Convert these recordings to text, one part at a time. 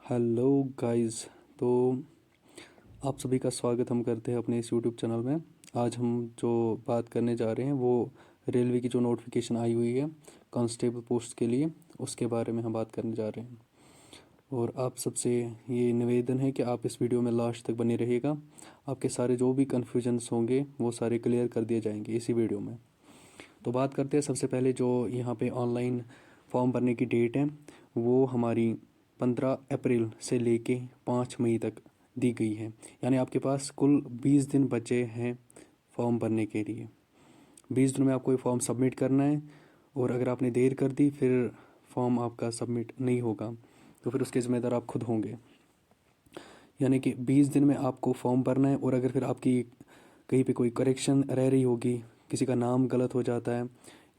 Hello guys. तो आप सभी का स्वागत हम करते हैं अपने इस यूट्यूब चैनल में। आज हम जो बात करने जा रहे हैं वो रेलवे की जो नोटिफिकेशन आई हुई है कांस्टेबल पोस्ट के लिए, उसके बारे में हम बात करने जा रहे हैं। और आप सबसे ये निवेदन है कि आप इस वीडियो में लास्ट तक बने रहिएगा। आपके सारे जो भी कन्फ्यूजन्स होंगे वो सारे क्लियर कर दिए जाएंगे इसी वीडियो में। तो बात करते हैं सबसे पहले जो यहाँ पे ऑनलाइन फॉर्म भरने की डेट है, वो हमारी 15 अप्रैल से लेके 5 मई तक दी गई है। यानी आपके पास कुल 20 दिन बचे हैं फॉर्म भरने के लिए। 20 दिन में आपको ये फॉर्म सबमिट करना है, और अगर आपने देर कर दी फिर फॉर्म आपका सबमिट नहीं होगा, तो फिर उसके ज़िम्मेदार आप खुद होंगे। यानी कि 20 दिन में आपको फॉर्म भरना है, और अगर फिर आपकी कहीं पे कोई करेक्शन रह रही होगी, किसी का नाम गलत हो जाता है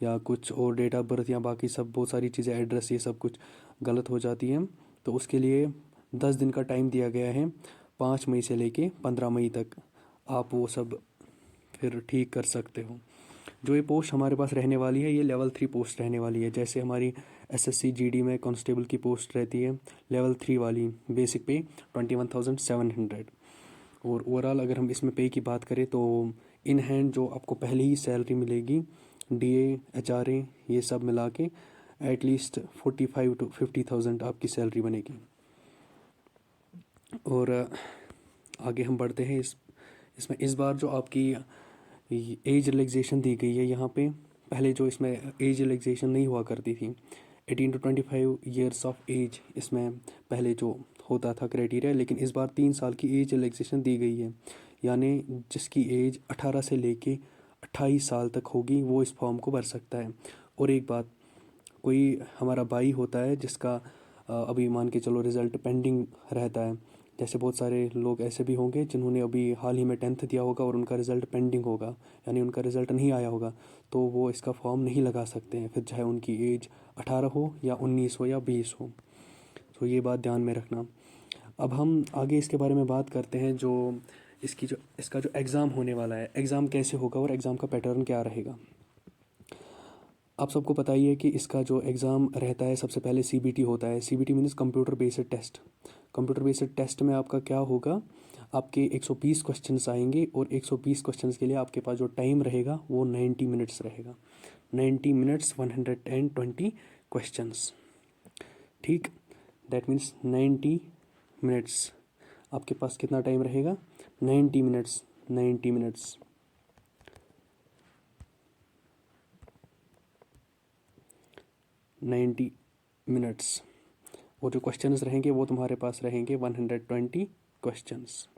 या कुछ और डेट ऑफ बर्थ या बाकी सब बहुत सारी चीज़ें, एड्रेस, ये सब कुछ गलत हो जाती हैं, तो उसके लिए 10 दिन का टाइम दिया गया है। 5 मई से लेके 15 मई तक आप वो सब फिर ठीक कर सकते हो। जो ये पोस्ट हमारे पास रहने वाली है, ये लेवल 3 पोस्ट रहने वाली है। जैसे हमारी एसएससी जीडी में कांस्टेबल की पोस्ट रहती है लेवल 3 वाली, बेसिक पे 21,700। और ओवरऑल अगर हम इसमें पे की बात करें तो इन हैंड जो आपको पहले ही सैलरी मिलेगी, डीए एचआरए ये सब मिला के एटलीस्ट 45 to 50,000 आपकी सैलरी बनेगी। और आगे हम बढ़ते हैं। इसमें इस बार जो आपकी एज रिलैक्सेशन दी गई है यहाँ पे, पहले जो इसमें एज रिलैक्सेशन नहीं हुआ करती थी, 18 to 25 ईयर्स ऑफ एज इसमें पहले जो होता था क्राइटेरिया, लेकिन इस बार 3 साल की एज रिलैक्सेशन दी गई है। यानी जिसकी एज 18 से लेके 28 साल तक होगी वो इस फॉर्म को भर सकता है। और एक बात, कोई हमारा भाई होता है जिसका अभी मान के चलो रिज़ल्ट पेंडिंग रहता है, जैसे बहुत सारे लोग ऐसे भी होंगे जिन्होंने अभी हाल ही में 10th दिया होगा और उनका रिज़ल्ट पेंडिंग होगा, यानी उनका रिज़ल्ट नहीं आया होगा, तो वो इसका फॉर्म नहीं लगा सकते हैं, फिर चाहे उनकी एज 18 हो या 19 हो या 20 हो। तो ये बात ध्यान में रखना। अब हम आगे इसके बारे में बात करते हैं, जो इसका जो एग्ज़ाम होने वाला है, एग्ज़ाम कैसे होगा और एग्ज़ाम का पैटर्न क्या रहेगा। आप सबको पता ही है कि इसका जो एग्ज़ाम रहता है, सबसे पहले सीबीटी होता है। CBT means computer based test. Computer based test में आपका क्या होगा, आपके 120 क्वेश्चंस आएंगे, और 120 क्वेश्चंस के लिए आपके पास जो टाइम रहेगा वो 90 मिनट्स रहेगा। 90 मिनट्स 120 क्वेश्चंस। ठीक, दैट मीन्स 90 मिनट्स आपके पास कितना टाइम रहेगा, 90 मिनट्स। 90 minutes 90 minutes. और जो क्वेश्चंस रहेंगे वो तुम्हारे पास रहेंगे 120 क्वेश्चंस।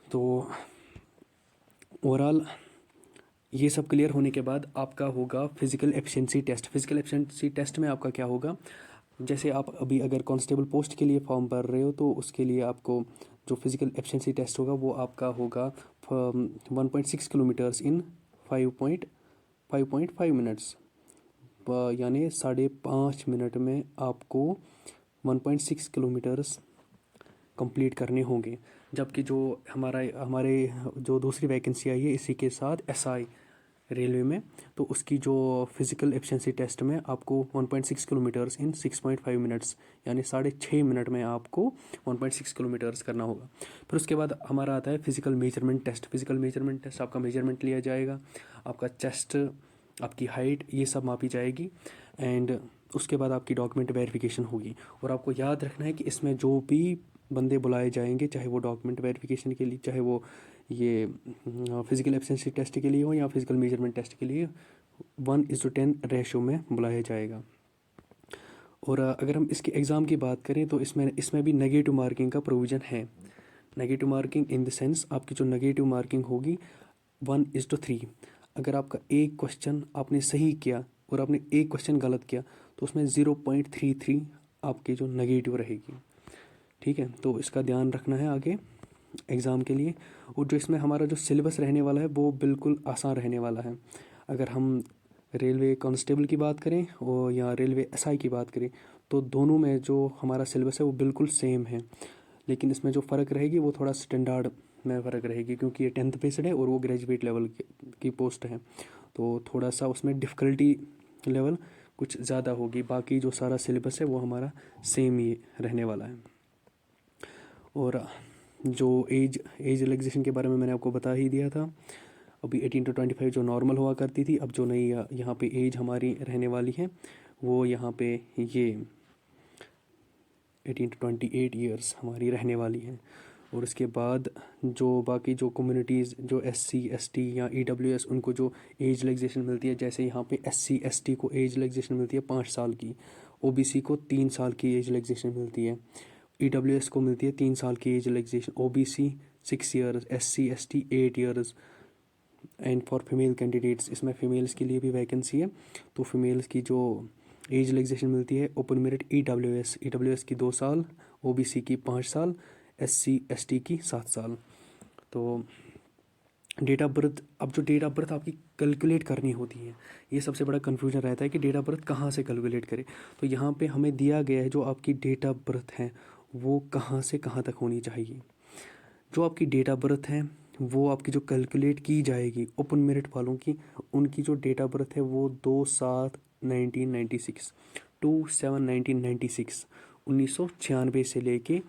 तो ओवरऑल ये सब क्लियर होने के बाद आपका होगा physical efficiency test. Physical efficiency test में आपका क्या होगा, जैसे आप अभी अगर कांस्टेबल पोस्ट के लिए फॉर्म भर रहे हो, तो उसके लिए आपको जो फिजिकल एफिशिएंसी टेस्ट होगा वो आपका होगा 1.6 किलोमीटर्स इन 5.5 मिनट्स, यानी 5.5 मिनट में आपको 1.6 किलोमीटर्स कंप्लीट करने होंगे। जबकि जो हमारे जो दूसरी वैकेंसी आई है इसी के साथ एसआई रेलवे में, तो उसकी जो फिजिकल एफिशिएंसी टेस्ट में आपको 1.6 किलोमीटर्स इन 6.5 मिनट्स, यानी 6.5 मिनट में आपको 1.6 किलोमीटर्स करना होगा। फिर उसके बाद हमारा आता है physical measurement test. Physical measurement test आपका मेजरमेंट लिया जाएगा, आपका चेस्ट, आपकी हाइट, ये सब मापी जाएगी, एंड उसके बाद आपकी डॉक्यूमेंट वेरिफिकेशन होगी। और आपको याद रखना है कि इसमें जो भी बंदे बुलाए जाएंगे, चाहे वो डॉक्यूमेंट वेरिफिकेशन के लिए, चाहे वो ये फिजिकल एफिशिएंसी टेस्ट के लिए हो या फिजिकल मेजरमेंट टेस्ट के लिए, 1:10 रेशो में बुलाया जाएगा। और अगर हम इसके एग्ज़ाम की बात करें तो इसमें भी नेगेटिव मार्किंग का प्रोविज़न है। Negative marking in the sense, आपकी जो नेगेटिव मार्किंग होगी 1:3। अगर आपका एक क्वेश्चन आपने सही किया और आपने एक क्वेश्चन गलत किया, तो उसमें 0.33 आपकी जो नेगेटिव रहेगी। ठीक है, तो इसका ध्यान रखना है आगे एग्ज़ाम के लिए। और जो इसमें हमारा जो सिलेबस रहने वाला है वो बिल्कुल आसान रहने वाला है। अगर हम रेलवे कांस्टेबल की बात करें और या रेलवे एसआई की बात करें, तो दोनों में जो हमारा सिलेबस है वो बिल्कुल सेम है, लेकिन इसमें जो फ़र्क रहेगी वो थोड़ा स्टैंडर्ड में फ़र्क रहेगी, क्योंकि ये 10th बेस्ड है और वो ग्रेजुएट लेवल की पोस्ट है, तो थोड़ा सा उसमें डिफ़िकल्टी लेवल कुछ ज़्यादा होगी, बाकी जो सारा सिलेबस है वो हमारा सेम ही रहने वाला है। और जो एज रिलैक्सेशन के बारे में मैंने आपको बता ही दिया था। अभी 18 to 25 जो नॉर्मल हुआ करती थी, अब जो नई यहाँ पे एज हमारी रहने वाली है वो यहाँ पे ये 18 to 28 ईयर्स हमारी रहने वाली हैं। और इसके बाद जो बाकी जो कम्युनिटीज़ जो SC ST या EWS उनको जो एज रिलैक्सेशन मिलती है, जैसे यहाँ पे SC ST को एज रिलैक्सेशन मिलती है 5 साल की, OBC को 3 साल की एज रिलैक्सेशन मिलती है, EWS को मिलती है 3 साल की age relaxation, OBC 6 years, SC ST 8 years. And for female candidates, इसमें फ़ीमेल्स के लिए भी वैकेंसी है, तो फीमेल्स की जो एज रिलैक्सेशन मिलती है ओपन मेरिट EWS की 2 साल, OBC की 5 साल, SC ST की 7 साल। तो डेट ऑफ बर्थ, अब जो डेट ऑफ बर्थ आपकी कैलकुलेट करनी होती है, ये सबसे बड़ा कन्फ्यूजन रहता है कि डेट ऑफ बर्थ कहाँ से कैलकुलेट करें। तो यहाँ पे हमें दिया गया है जो आपकी डेट ऑफ बर्थ है वो कहाँ से कहाँ तक होनी चाहिए। जो आपकी डेट ऑफ बर्थ है वो आपकी जो कैलकुलेट की जाएगी ओपन मेरिट वालों की, उनकी जो डेट ऑफ बर्थ है वो 2/7/1996 2/7/1996 1996 से लेके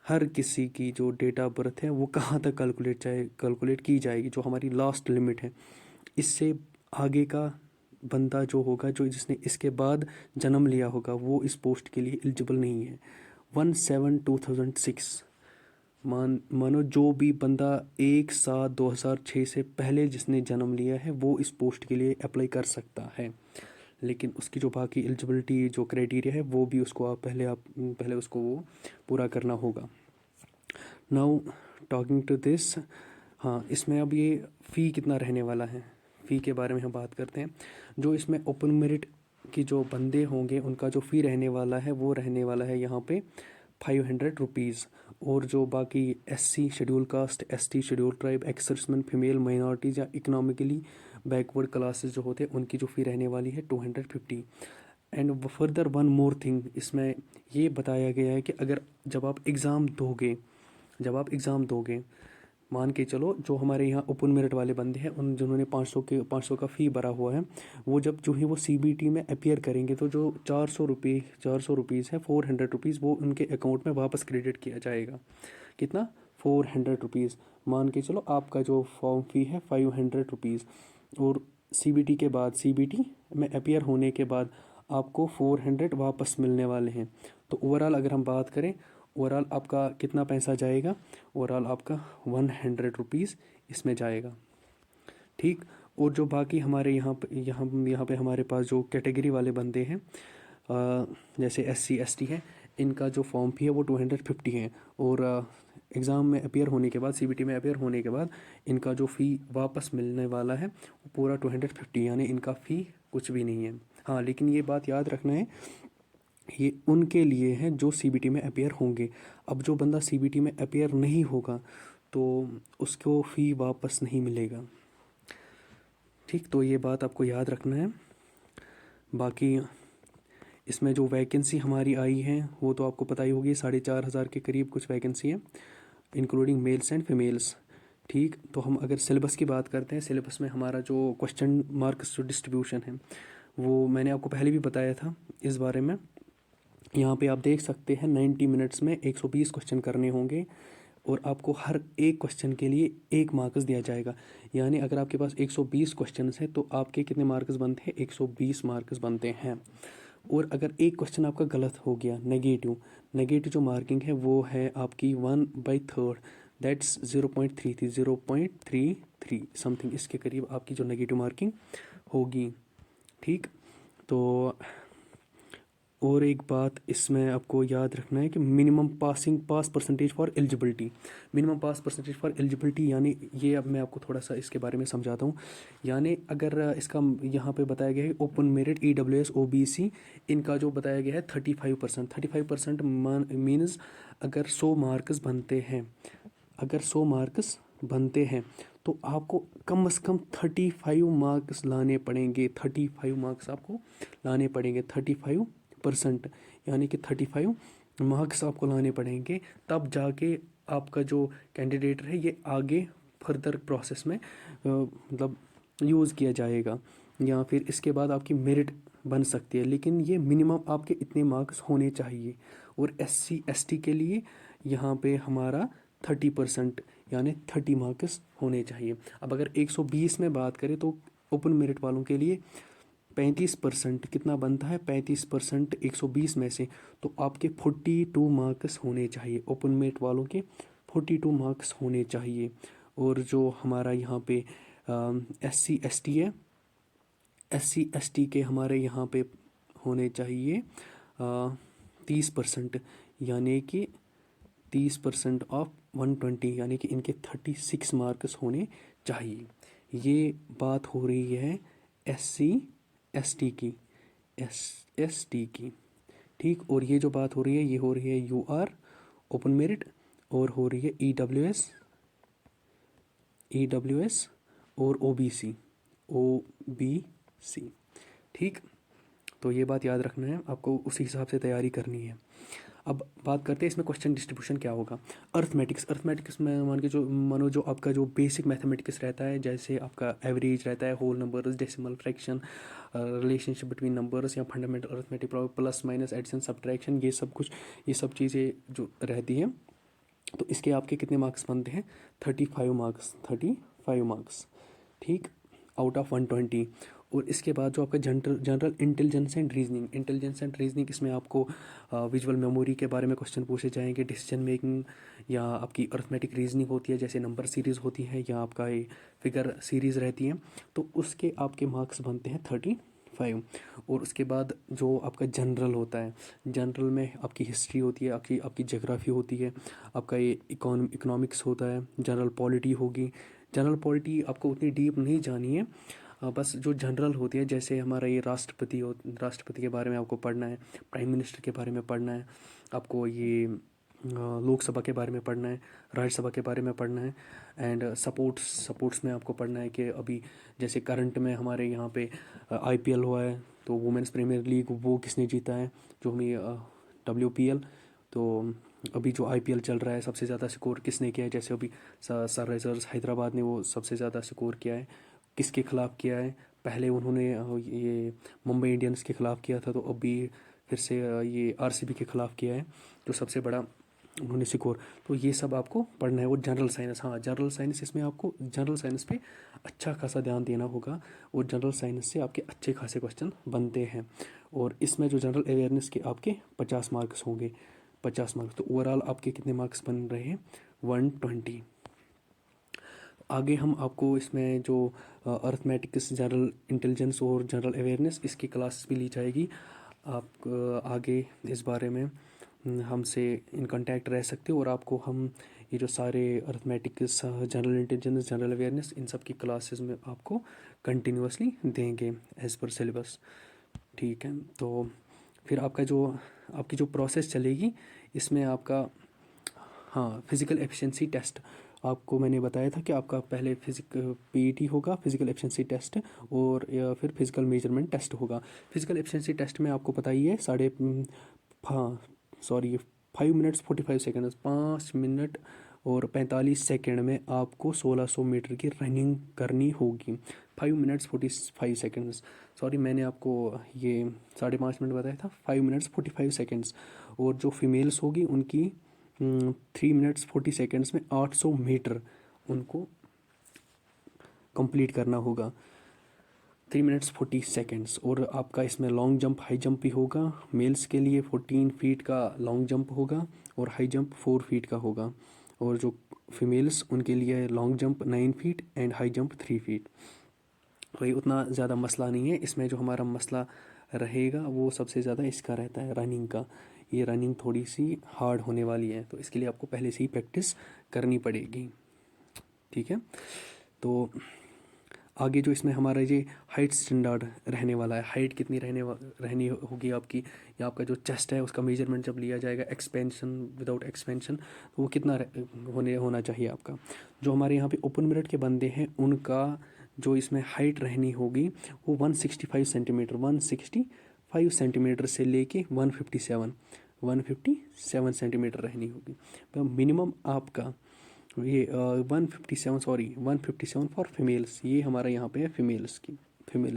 हर किसी की जो डेट ऑफ बर्थ है वो कहाँ तक कैलकुलेट की जाएगी, जो हमारी लास्ट लिमिट है। इससे आगे का बंदा जो होगा, जो जिसने इसके बाद जन्म लिया होगा, वो इस पोस्ट के लिए एलिजिबल नहीं है। 1/7/2006 मानो जो भी बंदा 1/7/2006 से पहले जिसने जन्म लिया है वो इस पोस्ट के लिए अप्लाई कर सकता है, लेकिन उसकी जो बाकी एलिजिबिलिटी जो क्राइटेरिया है वो भी उसको आप पहले उसको वो पूरा करना होगा। नाउ टॉकिंग टू दिस, हाँ इसमें अब ये फ़ी कितना रहने वाला है, फ़ी के बारे में हम बात करते हैं। जो इसमें ओपन मेरिट की जो बंदे होंगे उनका जो फ़ी रहने वाला है वो रहने वाला है यहाँ पे 500 रुपीज़। और जो बाकी SC schedule caste, ST schedule tribe, ex serviceman, female minorities या इकोनॉमिकली बैकवर्ड क्लासेस जो होते हैं उनकी जो फ़ी रहने वाली है 250। And further one more thing, इसमें ये बताया गया है कि अगर जब आप एग्ज़ाम दोगे, मान के चलो जो हमारे यहाँ ओपन मेरिट वाले बंदे हैं उन जिन्होंने 500 का फ़ी भरा हुआ है, वो जब जो ही वो CBT में अपीयर करेंगे तो जो 400 रुपीज़ है, 400 रुपीज़ वो उनके अकाउंट में वापस क्रेडिट किया जाएगा। कितना? 400 रुपीज़। मान के चलो आपका जो फॉर्म फ़ी है 500 रुपीज़, और CBT के बाद, CBT में अपीयर होने के बाद आपको 400 वापस मिलने वाले हैं। तो ओवरऑल अगर हम बात करें, ओवरऑल आपका कितना पैसा जाएगा, ओवरऑल आपका 100 रुपीज़ इसमें जाएगा। ठीक। और जो बाकी हमारे यहाँ पे हमारे पास जो कैटेगरी वाले बंदे हैं, जैसे SC ST है, इनका जो फॉर्म फी है वो 250 है, और एग्ज़ाम में अपीयर होने के बाद, CBT में अपीयर होने के बाद इनका जो फ़ी वापस मिलने वाला है वो पूरा 250, यानी इनका फ़ी कुछ भी नहीं है। हाँ, लेकिन ये बात याद रखना है, ये उनके लिए है जो CBT में अपीयर होंगे। अब जो बंदा CBT में अपीयर नहीं होगा तो उसको फ़ी वापस नहीं मिलेगा। ठीक, तो ये बात आपको याद रखना है। बाकी इसमें जो वैकेंसी हमारी आई है वो तो आपको पता ही होगी, 4,500 के करीब कुछ वैकेंसी है, इंक्लूडिंग मेल्स एंड फीमेल्स। ठीक, तो हम अगर सिलेबस की बात करते हैं, सिलेबस में हमारा जो क्वेश्चन मार्क्स जो डिस्ट्रीब्यूशन है वो मैंने आपको पहले भी बताया था इस बारे में। यहाँ पे आप देख सकते हैं 90 मिनट्स में 120 क्वेश्चन करने होंगे, और आपको हर एक क्वेश्चन के लिए 1 मार्क्स दिया जाएगा। यानी अगर आपके पास 120 क्वेश्चन हैं तो आपके कितने मार्क्स बनते हैं? 120 मार्क्स बनते हैं। और अगर एक क्वेश्चन आपका गलत हो गया, नेगेटिव जो मार्किंग है वो है आपकी 1/3, दैट्स 0.33 समथिंग, इसके करीब आपकी जो नेगेटिव मार्किंग होगी। ठीक, तो और एक बात इसमें आपको याद रखना है कि minimum pass percentage for eligibility, यानी ये अब मैं आपको थोड़ा सा इसके बारे में समझाता हूँ। यानी अगर इसका यहाँ पे बताया गया है ओपन मेरिट EWS OBC, इनका जो बताया गया है 35% मीन्स अगर 100 मार्क्स बनते हैं तो आपको कम से कम 35 मार्क्स लाने पड़ेंगे। 35 मार्क्स आपको लाने पड़ेंगे, 35%, यानी कि 35 मार्क्स आपको लाने पड़ेंगे, तब जाके आपका जो कैंडिडेट है ये आगे फर्दर प्रोसेस में मतलब यूज़ किया जाएगा। या फिर इसके बाद आपकी मेरिट बन सकती है, लेकिन ये मिनिमम आपके इतने मार्क्स होने चाहिए। और SC ST के लिए यहाँ पे हमारा 30% यानी 30 मार्क्स होने चाहिए। अब अगर 120 में बात करें तो ओपन मेरिट वालों के लिए 35% कितना बनता है, 35% 120 में से, तो आपके 42 मार्क्स होने चाहिए। ओपन मेरिट वालों के 42 मार्क्स होने चाहिए। और जो हमारा यहाँ पे SC ST है, SC ST के हमारे यहाँ पे होने चाहिए 30%, यानी कि 30% ऑफ 120, यानी कि इनके 36 मार्क्स होने चाहिए। ये बात हो रही है SC ST की, ST की, ठीक। और ये जो बात हो रही है ये हो रही है UR ओपन मेरिट, और हो रही है EWS और OBC, ठीक। तो ये बात याद रखना है, आपको उसी हिसाब से तैयारी करनी है। अब बात करते हैं इसमें क्वेश्चन डिस्ट्रीब्यूशन क्या होगा। अर्थमेटिक्स में मानो जो आपका जो बेसिक मैथमेटिक्स रहता है, जैसे आपका एवरेज रहता है, whole numbers, decimal fraction, relationship between numbers, या fundamental arithmetic, plus minus, addition, subtraction, ये सब चीज़ें जो रहती हैं, तो इसके आपके कितने मार्क्स बनते हैं, 35 मार्क्स, ठीक, आउट ऑफ 120। और इसके बाद जो आपका जनरल इंटेलिजेंस एंड रीजनिंग, इसमें आपको विजुअल मेमोरी के बारे में क्वेश्चन पूछे जाएंगे, डिसीजन मेकिंग, या आपकी अर्थमेटिक रीजनिंग होती है, जैसे नंबर सीरीज़ होती है, या आपका ये फिगर सीरीज़ रहती है, तो उसके आपके मार्क्स बनते हैं 35। और उसके बाद जो आपका जनरल होता है, जनरल में आपकी हिस्ट्री होती है, आपकी ज्योग्राफी होती है, आपका ये इकोनॉमिक्स होता है, जनरल पॉलिटी होगी। जनरल पॉलिटी आपको उतनी डीप नहीं जानी है, बस जो जनरल होती है, जैसे हमारा ये राष्ट्रपति के बारे में आपको पढ़ना है, प्राइम मिनिस्टर के बारे में पढ़ना है, आपको ये लोकसभा के बारे में पढ़ना है, राज्यसभा के बारे में पढ़ना है, एंड सपोर्ट्स में आपको पढ़ना है कि अभी जैसे करंट में हमारे यहाँ पे IPL हुआ है, तो वुमेंस प्रीमियर लीग वो किसने जीता है, जो हमें WPL, तो अभी जो IPL चल रहा है सबसे ज़्यादा स्कोर किसने किया है, जैसे अभी सनराइजर्स हैदराबाद ने वो सबसे ज़्यादा स्कोर किया है, किसके खिलाफ़ किया है, पहले उन्होंने ये मुंबई इंडियंस के ख़िलाफ़ किया था, तो अभी फिर से ये RCB के ख़िलाफ़ किया है, जो सबसे बड़ा उन्होंने स्कोर। तो ये सब आपको पढ़ना है। वो जनरल साइंस, हाँ जनरल साइंस, इसमें आपको जनरल साइंस पे अच्छा खासा ध्यान देना होगा, और जनरल साइंस से आपके अच्छे खासे क्वेश्चन बनते हैं। और इसमें जो जनरल अवेयरनेस के आपके 50 मार्क्स होंगे, 50 मार्क्स, तो ओवरऑल आपके कितने मार्क्स बन रहे हैं, 120। आगे हम आपको इसमें जो अर्थमेटिक्स, जनरल इंटेलिजेंस और जनरल अवेयरनेस, इसकी क्लास भी ली जाएगी। आप आगे इस बारे में हमसे इन कांटेक्ट रह सकते हो, और आपको हम ये जो सारे arithmetics, general intelligence, general awareness, इन सब की क्लासेस में आपको कंटिन्यूसली देंगे एज़ पर सिलेबस, ठीक है। तो फिर आपकी जो प्रोसेस चलेगी, इसमें आपका, हाँ, फिज़िकल एफिशिएंसी टेस्ट, आपको मैंने बताया था कि आपका पहले PET होगा, फिज़िकल एफिशिएंसी टेस्ट, और या फिर फिज़िकल मेजरमेंट टेस्ट होगा। फिज़िकल एफिशिएंसी टेस्ट में आपको पता ही है 5 मिनट्स 45 सेकेंड, 5 मिनट और 45 सेकेंड में आपको 1600 मीटर की रनिंग करनी होगी। 5 मिनट्स 45 सेकेंड्स, सॉरी मैंने आपको ये 5.5 मिनट बताया था, 5 मिनट्स 45 सेकेंड्स। और जो फीमेल्स होगी उनकी 3 मिनट्स 40 सेकेंड्स में 800 मीटर उनको कंप्लीट करना होगा, 3 मिनट्स 40 सेकेंड्स। और आपका इसमें लॉन्ग जंप, हाई जंप भी होगा। मेल्स के लिए 14 फीट का लॉन्ग जंप होगा, और हाई जंप 4 फीट का होगा। और जो फीमेल्स, उनके लिए long jump 9 feet and high jump 3 feet. तो ये उतना ज़्यादा मसला नहीं है। इसमें जो हमारा मसला रहेगा वो सबसे ज़्यादा इसका रहता है, रनिंग का। ये रनिंग थोड़ी सी हार्ड होने वाली है, तो इसके लिए आपको पहले से ही प्रैक्टिस करनी पड़ेगी, ठीक है। तो आगे जो इसमें हमारा ये हाइट स्टैंडर्ड रहने वाला है, हाइट कितनी रहनी होगी आपकी, या आपका जो चेस्ट है उसका मेजरमेंट जब लिया जाएगा, एक्सपेंशन विदाउट एक्सपेंशन, तो वो कितना होना चाहिए आपका। जो हमारे यहाँ पे ओपन मेरिट के बंदे हैं, उनका जो इसमें हाइट रहनी होगी वो 165 सेंटीमीटर, 165 सेंटीमीटर से लेके 157 सेंटीमीटर रहनी होगी। तो मिनिमम आपका ये 157 फॉर फीमेल्स, ये हमारा यहाँ पे है फीमेल्स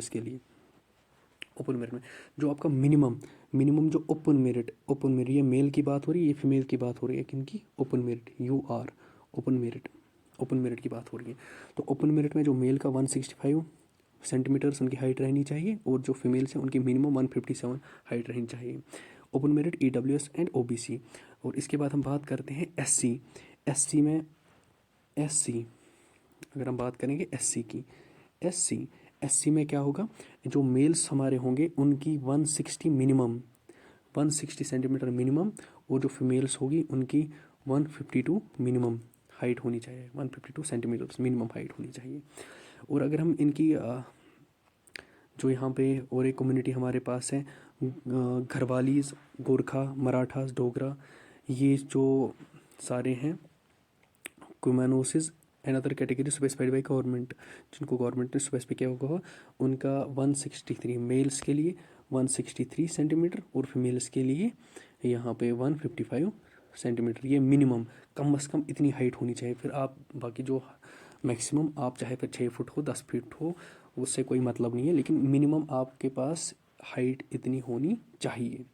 के लिए। ओपन मेरिट में जो आपका मिनिमम जो ओपन मेरिट ये मेल की बात हो रही है, ये फीमेल की बात हो रही है, किनकी? Open merit, UR open merit की बात हो रही है। तो ओपन मेरिट में जो मेल का 165 सेंटीमीटर्स उनकी हाइट रहनी चाहिए और जो फीमेल्स हैं उनकी मिनिमम 157 हाइट रहनी चाहिए। Open merit EWS and OBC। और इसके बाद हम बात करते हैं SC में अगर हम बात करेंगे SC की, SC में क्या होगा? जो मेल्स हमारे होंगे उनकी 160 सेंटीमीटर मिनिमम और जो फीमेल्स होगी उनकी 152 मिनिमम हाइट होनी चाहिए, 152 सेंटीमीटर मिनिमम हाइट होनी चाहिए। और अगर हम इनकी जो यहाँ पे और एक कम्युनिटी हमारे पास है, घरवालीज, गोरखा, मराठास, डोगरा, ये जो सारे हैं कुमानोसिस and other category specified by government, जिनको गवर्नमेंट ने स्पेसिफाई किया होगा, उनका 163 मेल्स के लिए 163 सेंटीमीटर और फीमेल्स के लिए यहाँ पे 155 सेंटीमीटर, ये मिनिमम, कम से कम इतनी हाइट होनी चाहिए। फिर आप बाकी जो मैक्सिमम आप चाहे फिर 6 फुट हो, 10 फीट हो, उससे कोई मतलब नहीं है, लेकिन मिनिमम आपके पास हाइट इतनी होनी चाहिए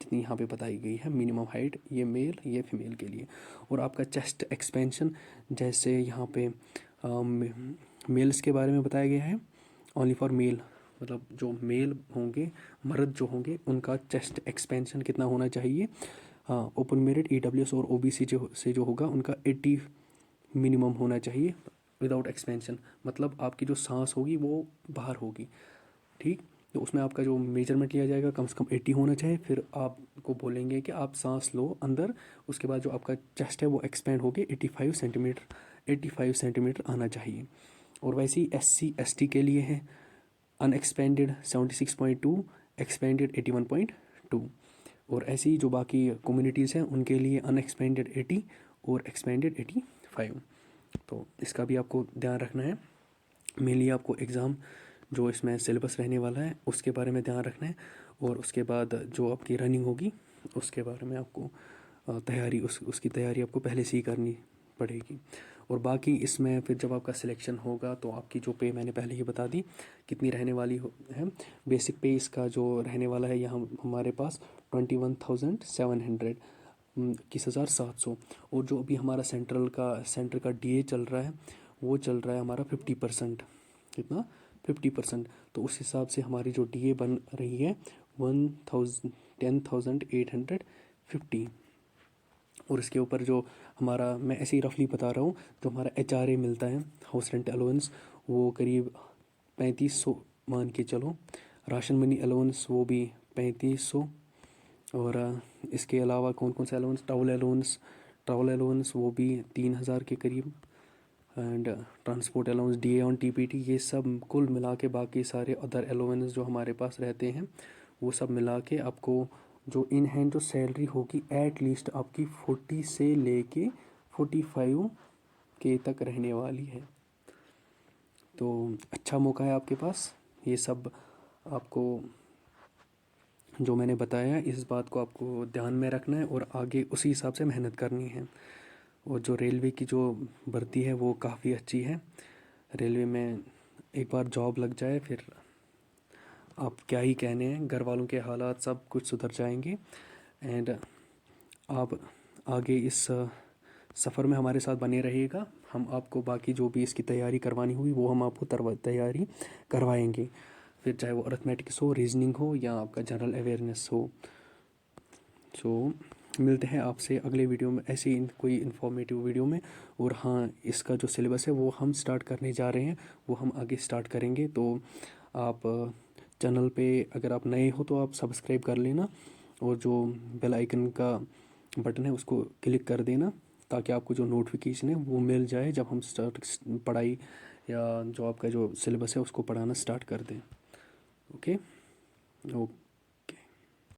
जितनी यहाँ पे बताई गई है मिनिमम हाइट, ये मेल ये फीमेल के लिए। और आपका चेस्ट एक्सपेंशन, जैसे यहाँ पे मेल्स के बारे में बताया गया है, ओनली फॉर मेल, मतलब जो मेल होंगे, मर्द जो होंगे, उनका चेस्ट एक्सपेंशन कितना होना चाहिए? हाँ, ओपन मेरिट, EWS और OBC जो होगा उनका 80 मिनिमम होना चाहिए विदाउट एक्सपेंशन, मतलब आपकी जो सांस होगी वो बाहर होगी, ठीक। तो उसमें आपका जो मेजरमेंट लिया जाएगा कम से कम 80 होना चाहिए। फिर आपको बोलेंगे कि आप सांस लो अंदर, उसके बाद जो आपका चेस्ट है वो एक्सपेंड होके 85 सेंटीमीटर आना चाहिए। और वैसे ही SC ST के लिए है अनएक्सपेंडेड 76.2, एक्सपेंडेड 81.2। और ऐसे ही जो बाकी कम्युनिटीज़ हैं उनके लिए अनएक्सपेंडेड 80 और एक्सपेंडेड 85। तो इसका भी आपको ध्यान रखना है। मेनली आपको एग्ज़ाम जो इसमें सिलेबस रहने वाला है उसके बारे में ध्यान रखना है, और उसके बाद जो आपकी रनिंग होगी उसके बारे में आपको तैयारी उसकी तैयारी आपको पहले से ही करनी पड़ेगी। और बाकी इसमें फिर जब आपका सिलेक्शन होगा तो आपकी जो पे मैंने पहले ही बता दी कितनी रहने वाली है। बेसिक पे इसका जो रहने वाला है यहाँ हमारे पास 21,700, 21,700। और जो अभी हमारा सेंटर का DA चल रहा है वो चल रहा है हमारा 50%, कितना? 50%। तो उस हिसाब से हमारी जो DA बन रही है 10,850। और इसके ऊपर जो हमारा, मैं ऐसे ही रफली बता रहा हूँ, जो हमारा HRA मिलता है, हाउस रेंट अलाउंस, वो करीब 3500 मान के चलो। राशन मनी अलाउंस वो भी 3500। और इसके अलावा कौन कौन से अलाउंस? ट्रैवल अलाउंस वो भी 3000 के करीब। And transport allowance, DA on TPT, ये सब कुल मिला के बाकी सारे अदर अलाउंस जो हमारे पास रहते हैं वो सब मिला के आपको जो इन हैंड जो सैलरी होगी एट लीस्ट आपकी 40 से लेके 45 के तक रहने वाली है। तो अच्छा मौका है आपके पास, ये सब आपको जो मैंने बताया इस बात को आपको ध्यान में रखना है और आगे उसी हिसाब से मेहनत करनी है। और जो रेलवे की जो भर्ती है वो काफ़ी अच्छी है। रेलवे में एक बार जॉब लग जाए फिर आप क्या ही कहने हैं, घर वालों के हालात सब कुछ सुधर जाएंगे। एंड आप आगे इस सफ़र में हमारे साथ बने रहिएगा। हम आपको बाकी जो भी इसकी तैयारी करवानी हुई वो हम आपको तैयारी करवाएंगे, फिर चाहे वो अरिथमेटिक्स हो, रीजनिंग हो या आपका जनरल अवेयरनेस हो। सो मिलते हैं आपसे अगले वीडियो में ऐसे ही कोई इन्फॉर्मेटिव वीडियो में। और हाँ, इसका जो सिलेबस है वो हम स्टार्ट करने जा रहे हैं, वो हम आगे स्टार्ट करेंगे। तो आप चैनल पे अगर आप नए हो तो आप सब्सक्राइब कर लेना और जो बेल आइकन का बटन है उसको क्लिक कर देना ताकि आपको जो नोटिफिकेशन है वो मिल जाए जब हम पढ़ाई या जो आपका जो सिलेबस है उसको पढ़ाना स्टार्ट कर दें। ओके।